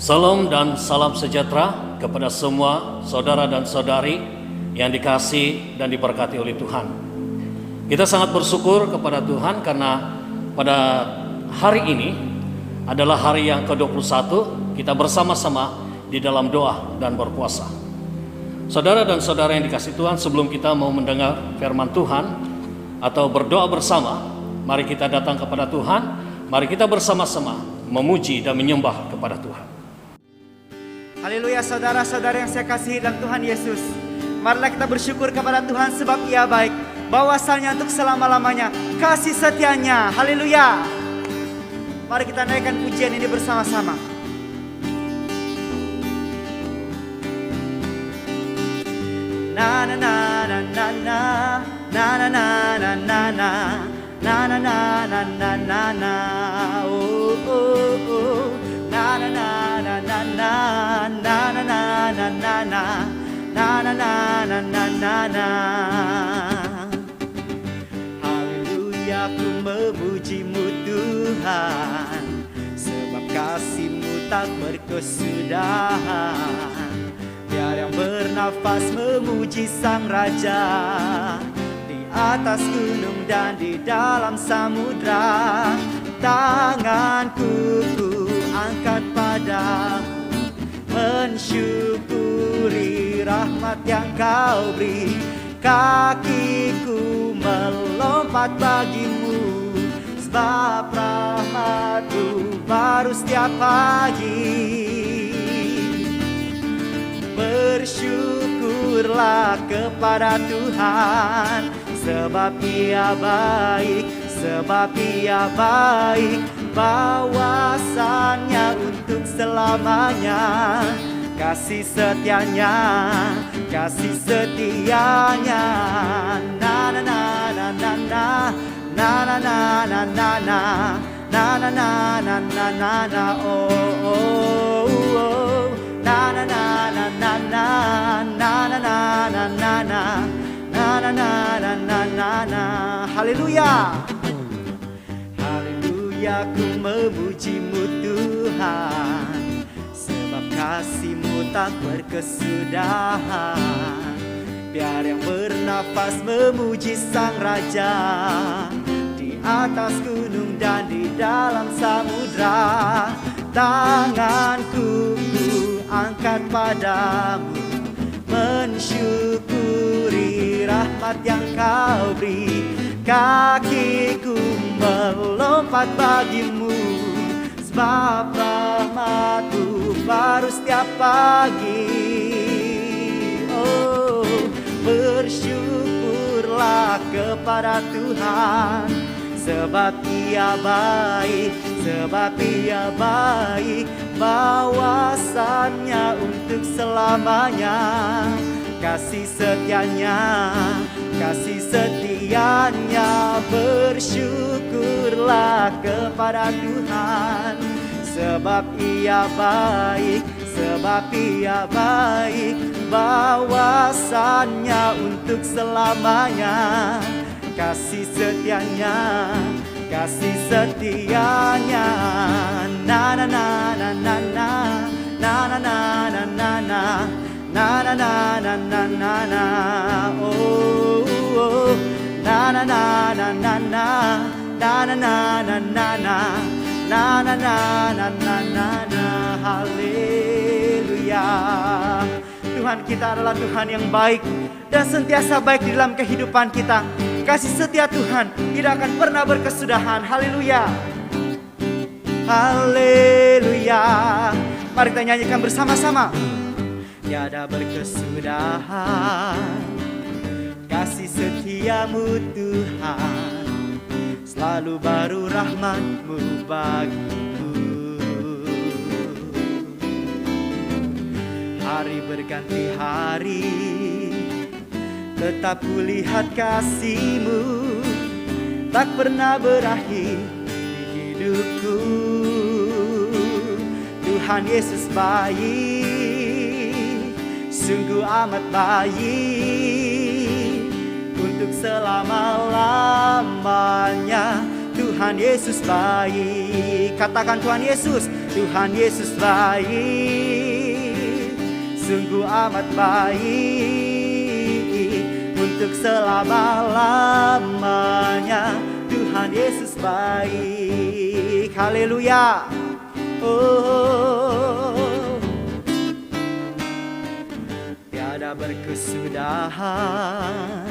Salam dan salam sejahtera kepada semua saudara dan saudari yang dikasihi dan diberkati oleh Tuhan. Kita sangat bersyukur kepada Tuhan karena pada hari ini adalah hari yang ke-21 kita bersama-sama di dalam doa dan berpuasa. Saudara dan saudara yang dikasihi Tuhan, sebelum kita mau mendengar firman Tuhan atau berdoa bersama, mari kita datang kepada Tuhan, mari kita bersama-sama memuji dan menyembah kepada Tuhan. Haleluya, saudara-saudara yang saya kasihi dalam Tuhan Yesus. Marilah kita bersyukur kepada Tuhan sebab Ia baik, bahwasanya untuk selama-lamanya kasih setianya. Haleluya. Mari kita naikkan pujian ini bersama-sama. Na na na na na na na na na na na na na na na na na na na oh oh oh na na na na na na na na na na na na na na na na na. Haleluya, ku memuji-Mu Tuhan, sebab kasih-Mu tak berkesudahan. Biar yang bernafas memuji Sang Raja, di atas gunung dan di dalam samudra. Tanganku ku angkat padamu, mensyukuri rahmat yang Kau beri. Kakiku melompat bagimu, sebab rahmat-Mu baru setiap pagi. Bersyukurlah kepada Tuhan, sebab Ia baik, sebab Ia baik, bahwasannya untuk selamanya. Kasih setianya, kasih setianya. Na na na na na na na na na na na na na na na na na na na oh oh oh na na na na na na na na na na na na na na na na na. Haleluya, haleluya, ku memuji-Mu Tuhan, sebab kasih-Mu tak berkesudahan. Biar yang bernafas memuji Sang Raja, di atas gunung dan di dalam samudra. Tanganku ku angkat padamu, mensyukuri rahmat yang Kau beri. Kakiku melompat bagimu, sebab rahmat-Mu baru setiap pagi. Oh, bersyukurlah kepada Tuhan, sebab Ia baik, sebab Ia baik, bahwasannya untuk selamanya. Kasih setianya, kasih setianya. Bersyukurlah kepada Tuhan, sebab Ia baik, sebab Ia baik, bahwasannya untuk selamanya. Kasih setianya, kasih setianya. Na na na na na na na na na na na na na na na na na na oh oh na na na na na na na na na na na na na na na na na. Haleluya. Tuhan kita adalah Tuhan yang baik dan sentiasa baik di dalam kehidupan kita. Kasih setia Tuhan tidak akan pernah berkesudahan. Haleluya, haleluya. Mari kita nyanyikan bersama-sama. Tiada berkesudahan kasih setia-Mu Tuhan, selalu baru rahmat-Mu bagiku. Hari berganti hari, tetap kulihat kasih-Mu tak pernah berakhir di hidupku. Tuhan Yesus baik, sungguh amat baik, untuk selama-lamanya. Tuhan Tuhan Yesus baik. Katakan Tuhan Yesus baik, sungguh amat baik, untuk selama-lamanya. Tuhan Yesus baik, haleluya. Oh, tiada berkesudahan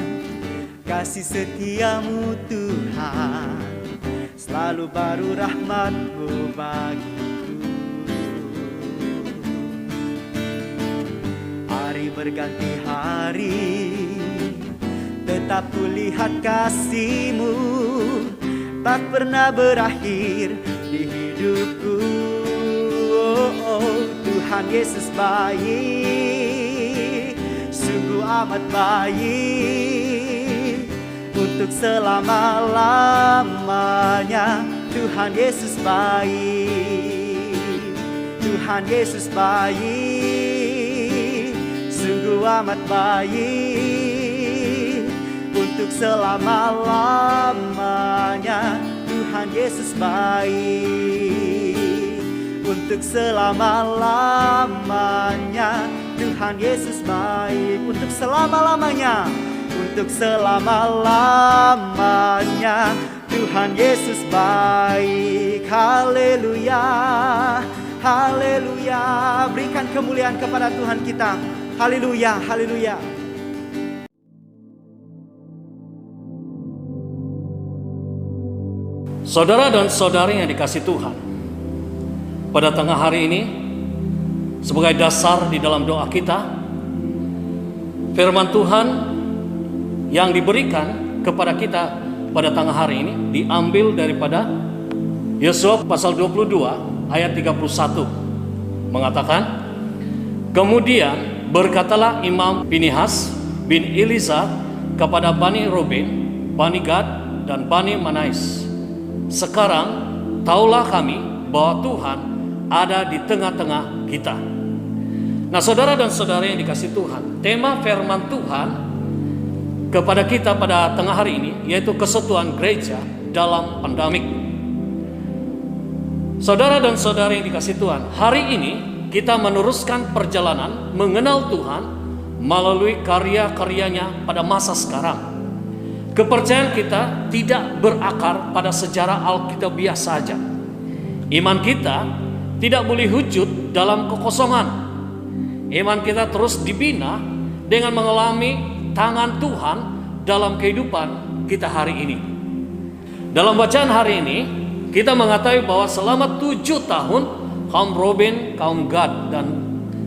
kasih setiamu Tuhan, selalu baru rahmat-Mu bagiku. Hari berganti hari, tetap kulihat kasih-Mu, tak pernah berakhir di hidupku. Oh, Tuhan Yesus baik, sungguh amat baik, untuk selama-lamanya. Tuhan Yesus baik, Tuhan Yesus baik, sungguh amat baik, untuk selama-lamanya. Tuhan Yesus baik, untuk selama-lamanya. Tuhan Yesus baik, untuk selama-lamanya. Untuk selama-lamanya. Tuhan Yesus baik, haleluya, haleluya. Berikan kemuliaan kepada Tuhan kita, haleluya, haleluya. Saudara dan saudari yang dikasihi Tuhan, pada tengah hari ini, sebagai dasar di dalam doa kita, firman Tuhan yang diberikan kepada kita pada tengah hari ini diambil daripada Yosua pasal 22 ayat 31, mengatakan, kemudian berkatalah Imam Pinihas bin Elizar kepada Bani Ruben, Bani Gad, dan Bani Manais, sekarang taulah kami bahwa Tuhan ada di tengah-tengah kita. Nah, saudara dan saudara yang dikasihi Tuhan, tema firman Tuhan kepada kita pada tengah hari ini yaitu kesatuan gereja dalam pandemik. Saudara dan saudara yang dikasihi Tuhan, hari ini kita meneruskan perjalanan mengenal Tuhan melalui karya-karyanya pada masa sekarang. Kepercayaan kita tidak berakar pada sejarah Alkitabiah saja. Iman kita tidak boleh wujud dalam kekosongan. Iman kita terus dibina dengan mengalami tangan Tuhan dalam kehidupan kita hari ini. Dalam bacaan hari ini, kita mengetahui bahwa selama 7 tahun kaum Ruben, kaum Gad, dan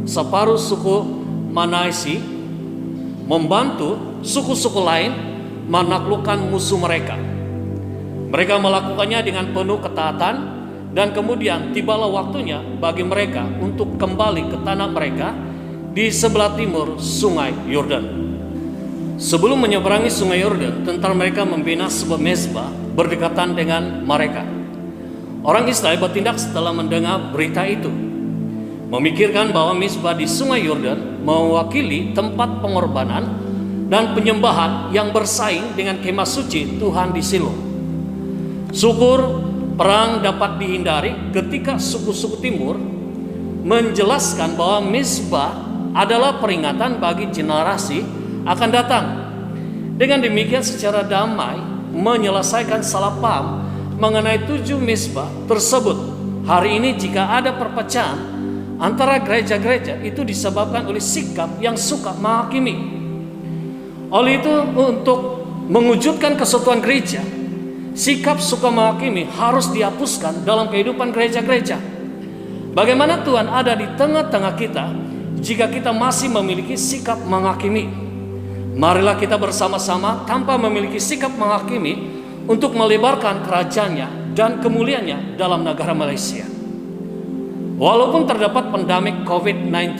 separuh suku Manaisi membantu suku-suku lain menaklukkan musuh mereka. Mereka melakukannya dengan penuh ketaatan, dan kemudian tibalah waktunya bagi mereka untuk kembali ke tanah mereka di sebelah timur sungai Yordan. Sebelum menyeberangi sungai Yordan, tentara mereka membina sebuah mezbah berdekatan dengan mereka. Orang Israel bertindak setelah mendengar berita itu, memikirkan bahwa mezbah di sungai Yordan mewakili tempat pengorbanan dan penyembahan yang bersaing dengan kemah suci Tuhan di Silo. Syukur perang dapat dihindari ketika suku-suku timur menjelaskan bahwa mezbah adalah peringatan bagi generasi akan datang. Dengan demikian secara damai menyelesaikan salah paham mengenai 7 mezbah tersebut. Hari ini jika ada perpecahan antara gereja-gereja, itu disebabkan oleh sikap yang suka menghakimi. Oleh itu, untuk mewujudkan kesatuan gereja, sikap suka menghakimi harus dihapuskan dalam kehidupan gereja-gereja. Bagaimana Tuhan ada di tengah-tengah kita jika kita masih memiliki sikap menghakimi? Marilah kita bersama-sama tanpa memiliki sikap menghakimi untuk melebarkan kerajaannya dan kemuliaannya dalam negara Malaysia. Walaupun terdapat pandemik COVID-19,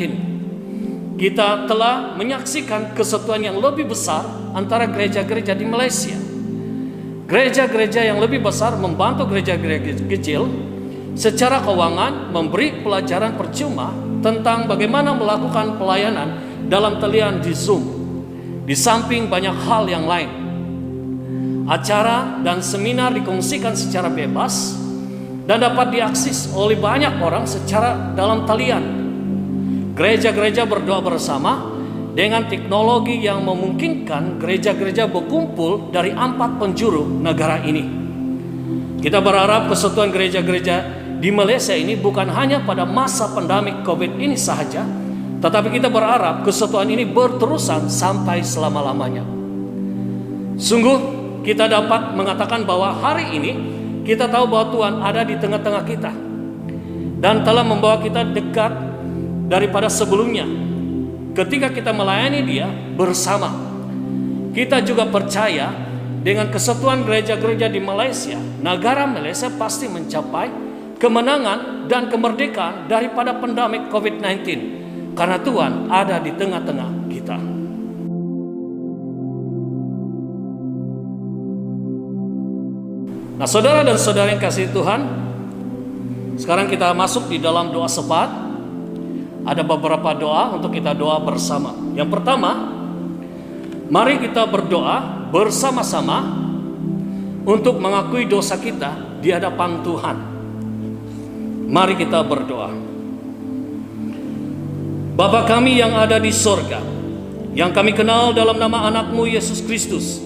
kita telah menyaksikan kesatuan yang lebih besar antara gereja-gereja di Malaysia. Gereja-gereja yang lebih besar membantu gereja-gereja kecil secara keuangan, memberi pelajaran percuma tentang bagaimana melakukan pelayanan dalam talian di Zoom, di samping banyak hal yang lain. acara dan seminar dikongsikan secara bebas dan dapat diakses oleh banyak orang secara dalam talian. Gereja-gereja berdoa bersama dengan teknologi yang memungkinkan gereja-gereja berkumpul dari 4 penjuru negara ini. Kita berharap kesatuan gereja-gereja di Malaysia ini bukan hanya pada masa pandemik COVID ini sahaja, tetapi kita berharap kesatuan ini berterusan sampai selama-lamanya. Sungguh kita dapat mengatakan bahwa hari ini kita tahu bahwa Tuhan ada di tengah-tengah kita dan telah membawa kita dekat daripada sebelumnya. Ketika kita melayani Dia bersama, kita juga percaya dengan kesatuan gereja-gereja di Malaysia, negara Malaysia pasti mencapai kemenangan dan kemerdekaan daripada pandemik COVID-19 karena Tuhan ada di tengah-tengah kita. Nah, saudara dan saudara yang kasih Tuhan, sekarang kita masuk di dalam doa syafaat. Ada beberapa doa untuk kita doa bersama. Yang pertama, mari kita berdoa bersama-sama untuk mengakui dosa kita di hadapan Tuhan. Mari kita berdoa. Bapa kami yang ada di sorga, yang kami kenal dalam nama anak-Mu Yesus Kristus,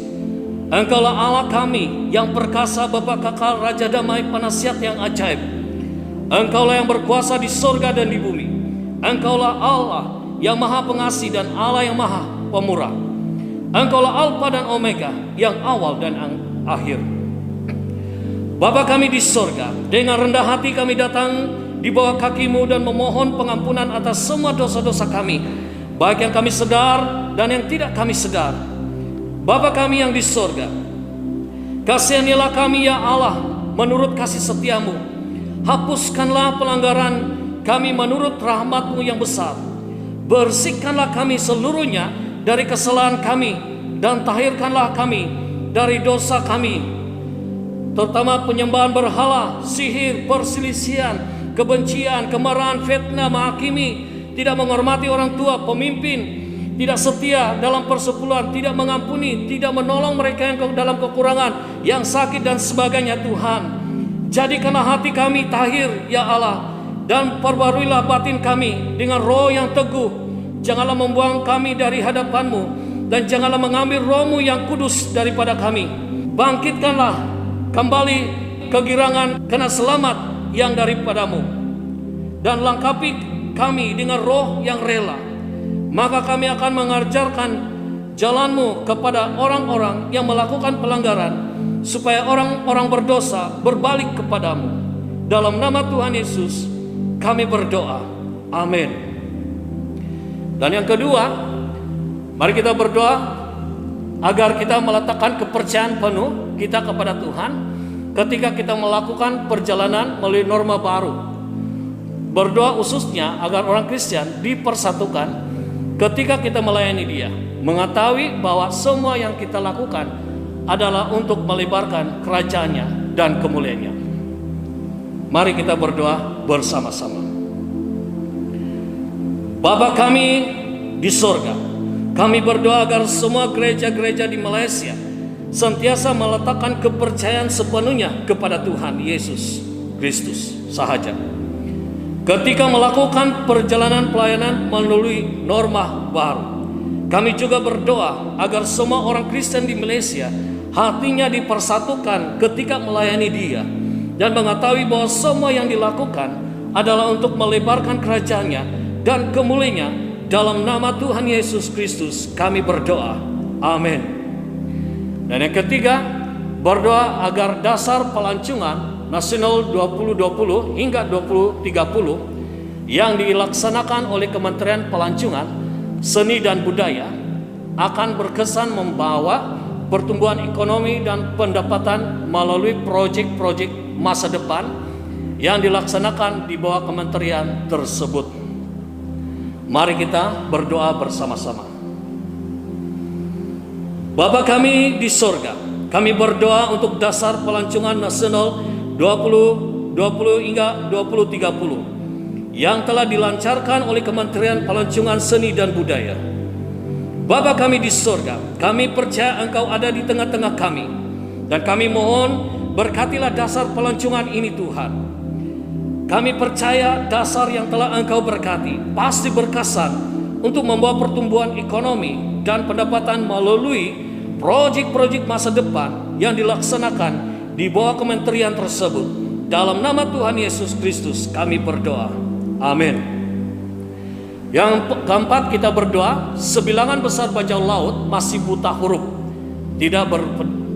Engkaulah Allah kami yang perkasa, Bapa kekal, Raja damai, penasihat yang ajaib. Engkaulah yang berkuasa di sorga dan di bumi. Engkaulah Allah yang maha pengasih dan Allah yang maha pemurah. Engkaulah Alfa dan Omega, yang awal dan akhir. Bapa kami di sorga, dengan rendah hati kami datang di bawah kaki-Mu dan memohon pengampunan atas semua dosa-dosa kami, baik yang kami sedar dan yang tidak kami sedar. Bapa kami yang di sorga, kasihanilah kami ya Allah menurut kasih setia-Mu. Hapuskanlah pelanggaran kami menurut rahmat-Mu yang besar. Bersihkanlah kami seluruhnya dari kesalahan kami, dan tahirkanlah kami dari dosa kami, terutama penyembahan berhala, sihir, perselisihan, kebencian, kemarahan, fitnah, menghakimi, tidak menghormati orang tua, pemimpin, tidak setia dalam persepuluhan, tidak mengampuni, tidak menolong mereka yang dalam kekurangan, yang sakit dan sebagainya. Tuhan, jadikanlah hati kami tahir ya Allah, dan perbaruilah batin kami dengan roh yang teguh. Janganlah membuang kami dari hadapan-Mu, dan janganlah mengambil roh-Mu yang kudus daripada kami. Bangkitkanlah kembali kegirangan karena selamat yang daripada-Mu, dan lengkapi kami dengan roh yang rela. Maka kami akan mengajarkan jalan-Mu kepada orang-orang yang melakukan pelanggaran, supaya orang-orang berdosa berbalik kepadamu. Dalam nama Tuhan Yesus kami berdoa, amin. Dan yang kedua, mari kita berdoa agar kita meletakkan kepercayaan penuh kita kepada Tuhan ketika kita melakukan perjalanan melalui norma baru. Berdoa khususnya agar orang Kristen dipersatukan ketika kita melayani Dia, mengetahui bahwa semua yang kita lakukan adalah untuk melebarkan kerajaan-Nya dan kemuliaan-Nya. Mari kita berdoa bersama-sama. Bapa kami di sorga, kami berdoa agar semua gereja-gereja di Malaysia senantiasa meletakkan kepercayaan sepenuhnya kepada Tuhan Yesus Kristus sahaja. Ketika melakukan perjalanan pelayanan melalui norma baru, kami juga berdoa agar semua orang Kristen di Malaysia hatinya dipersatukan ketika melayani Dia, dan mengetahui bahwa semua yang dilakukan adalah untuk melebarkan kerajaan-Nya dan kemuliaan-Nya. Dalam nama Tuhan Yesus Kristus kami berdoa, amin. Dan yang ketiga, berdoa agar dasar pelancongan nasional 2020 hingga 2030 yang dilaksanakan oleh Kementerian Pelancongan, Seni dan Budaya akan berkesan membawa pertumbuhan ekonomi dan pendapatan melalui proyek-proyek masa depan yang dilaksanakan di bawah kementerian tersebut. Mari kita berdoa bersama-sama. Bapa kami di sorga, kami berdoa untuk dasar pelancongan nasional 2020 hingga 2030 yang telah dilancarkan oleh Kementerian Pelancongan Seni dan Budaya. Bapa kami di sorga, kami percaya Engkau ada di tengah-tengah kami. Dan kami mohon berkatilah dasar pelancongan ini Tuhan. Kami percaya dasar yang telah Engkau berkati pasti berkesan untuk membawa pertumbuhan ekonomi dan pendapatan melalui proyek-proyek masa depan yang dilaksanakan di bawah kementerian tersebut. Dalam nama Tuhan Yesus Kristus kami berdoa. Amin. Yang keempat, kita berdoa, sebilangan besar bajau laut masih buta huruf, tidak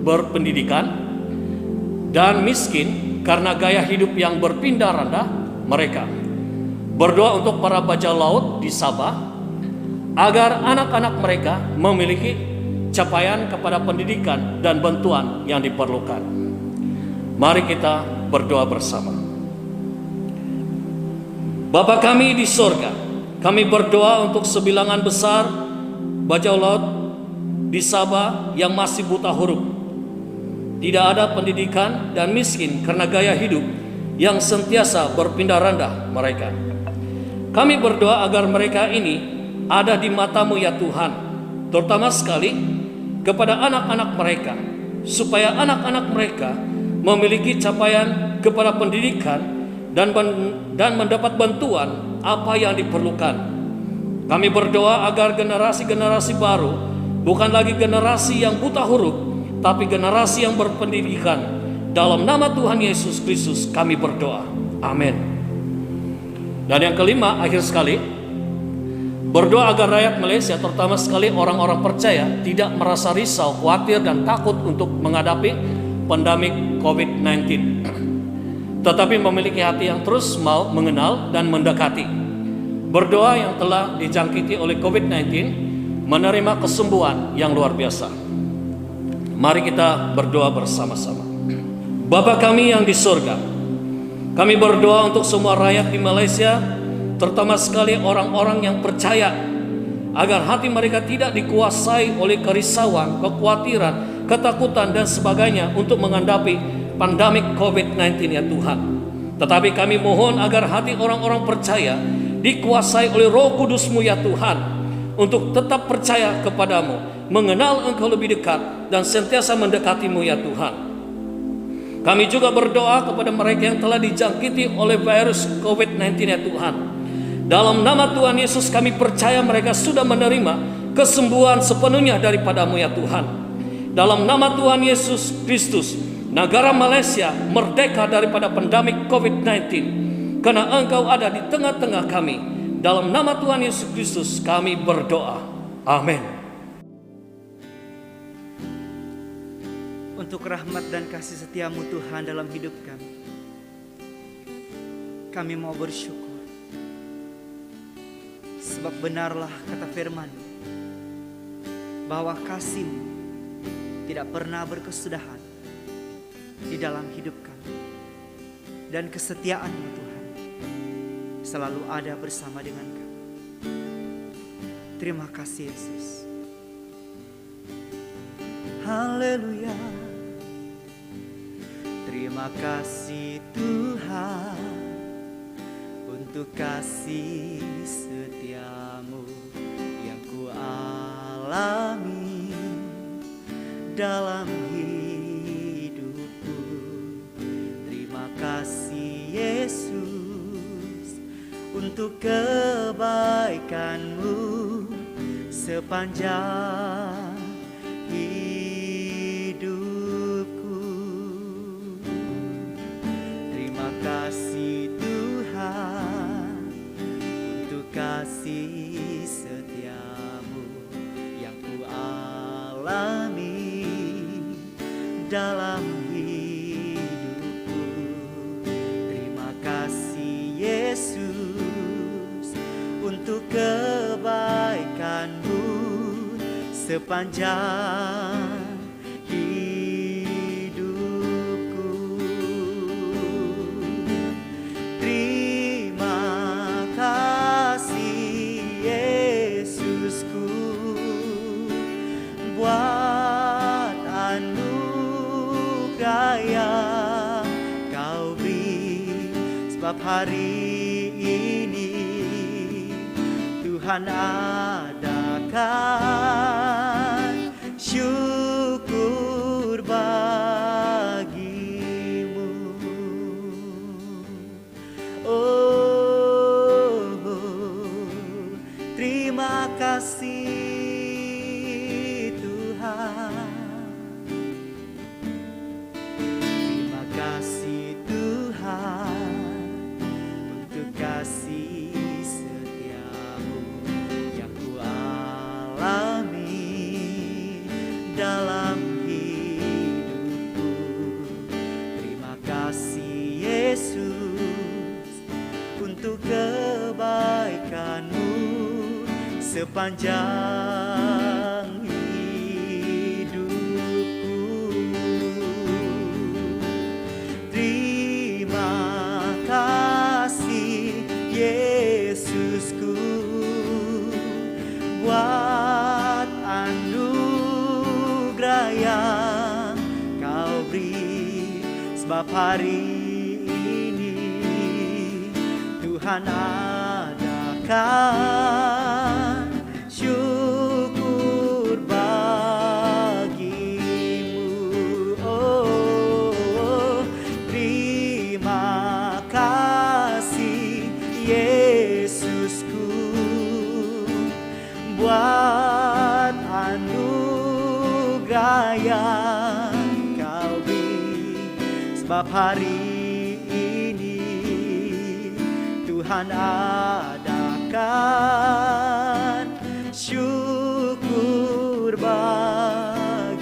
berpendidikan, dan miskin karena gaya hidup yang berpindah rendah mereka. Berdoa untuk para bajau laut di Sabah, agar anak-anak mereka memiliki capaian kepada pendidikan dan bantuan yang diperlukan. Mari kita berdoa bersama. Bapa kami di sorga, kami berdoa untuk sebilangan besar bajau laut di Sabah yang masih buta huruf, tidak ada pendidikan dan miskin karena gaya hidup yang sentiasa berpindah rendah mereka. Kami berdoa agar mereka ini ada di mata-Mu ya Tuhan, terutama sekali kepada anak-anak mereka, supaya anak-anak mereka memiliki capaian kepada pendidikan dan mendapat bantuan apa yang diperlukan. Kami berdoa agar generasi-generasi baru bukan lagi generasi yang buta huruf, tapi generasi yang berpendidikan. Dalam nama Tuhan Yesus Kristus kami berdoa. Amin. Dan yang kelima, akhir sekali, berdoa agar rakyat Malaysia, terutama sekali orang-orang percaya, tidak merasa risau, khawatir, dan takut untuk menghadapi pandemi COVID-19, tetapi memiliki hati yang terus mau mengenal dan mendekati. Berdoa yang telah dijangkiti oleh COVID-19 menerima kesembuhan yang luar biasa. Mari kita berdoa bersama-sama. Bapa kami yang di surga, kami berdoa untuk semua rakyat di Malaysia, terutama sekali orang-orang yang percaya, agar hati mereka tidak dikuasai oleh kerisauan, kekhawatiran, ketakutan dan sebagainya untuk menghadapi pandemik COVID-19 ya Tuhan. Tetapi kami mohon agar hati orang-orang percaya dikuasai oleh Roh Kudus-Mu ya Tuhan, untuk tetap percaya kepadamu, mengenal Engkau lebih dekat dan sentiasa mendekati-Mu ya Tuhan. Kami juga berdoa kepada mereka yang telah dijangkiti oleh virus COVID-19 ya Tuhan. Dalam nama Tuhan Yesus kami percaya mereka sudah menerima kesembuhan sepenuhnya daripada-Mu ya Tuhan. Dalam nama Tuhan Yesus Kristus, negara Malaysia merdeka daripada pandemik COVID-19, karena Engkau ada di tengah-tengah kami. Dalam nama Tuhan Yesus Kristus kami berdoa. Amin. Untuk rahmat dan kasih setia-Mu Tuhan dalam hidup kami mau bersyukur. Sebab benarlah kata firman bahwa kasih-Mu tidak pernah berkesudahan di dalam hidup kami. Dan kesetiaan-Mu Tuhan selalu ada bersama dengan kami. Terima kasih Yesus. Haleluya. Terima kasih Tuhan untuk kasih setia-Mu yang ku alami dalam hidupku. Terima kasih Yesus untuk kebaikan-Mu sepanjang hidupku. Terima kasih Tuhan untuk kasih setia-Mu yang ku alami dalam hidupku. Terima kasih Yesus untuk kebaikan-Mu sepanjang hidupku. Terima kasih Yesusku buat anugerah yang Kau beri. Sebab hari ini Tuhan adakan syukur bagi kasih Tuhan. Terima kasih Tuhan untuk kasih setiamu yang ku alami dalam hidupku. Terima kasih Yesus untuk kebaikan-Mu sepanjang hidupku. Terima kasih Yesusku buat anugerah yang Kau beri, sebab hari ini Tuhan adakan syukur bagimu. Oh, terima kasih Yesusku buat anugerah yang Kau beri, sebab hari ini Tuhan adakan syukur bagimu.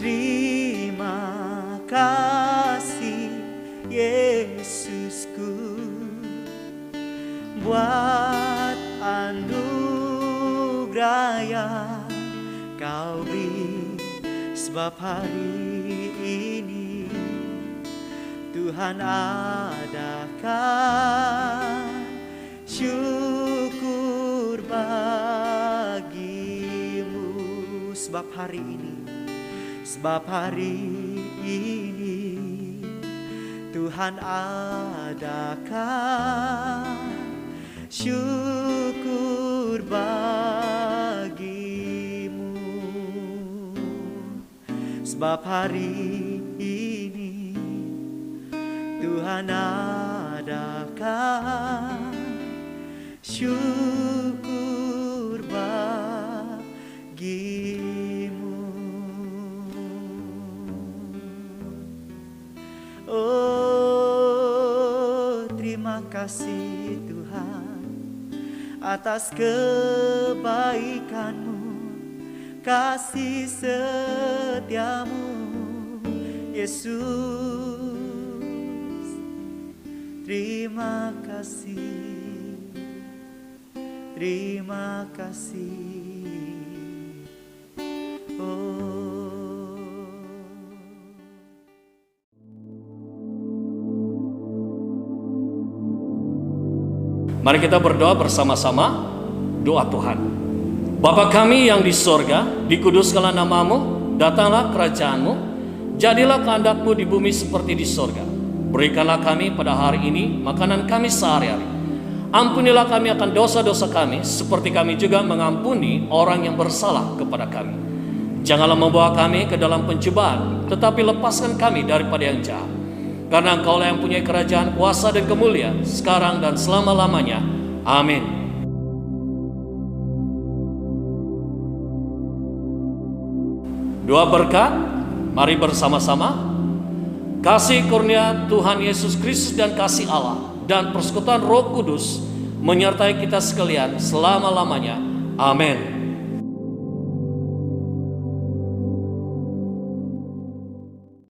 Terima kasih Yesusku buat anugerah yang Kau beri, sebab hari ini Tuhan adakan syukur bagimu. Sebab hari ini Tuhan adakan syukur bagimu. Sebab hari ini Tuhan adakan syukur bagimu. Oh, terima kasih Tuhan atas kebaikan-Mu, kasih setia-Mu, Yesus. Terima kasih, terima kasih. Oh. Mari kita berdoa bersama-sama. Doa Tuhan. Bapa kami yang di sorga, dikuduskanlah nama-Mu, datanglah kerajaan-Mu, jadilah kehendak-Mu di bumi seperti di sorga. Berikanlah kami pada hari ini makanan kami sehari-hari. Ampunilah kami akan dosa-dosa kami, seperti kami juga mengampuni orang yang bersalah kepada kami. Janganlah membawa kami ke dalam pencobaan, tetapi lepaskan kami daripada yang jahat. Karena Engkau-lah yang punya kerajaan, kuasa dan kemuliaan, sekarang dan selama-lamanya. Amin. Doa berkat, mari bersama-sama. Kasih kurnia Tuhan Yesus Kristus dan kasih Allah dan persekutuan Roh Kudus menyertai kita sekalian selama-lamanya. Amin.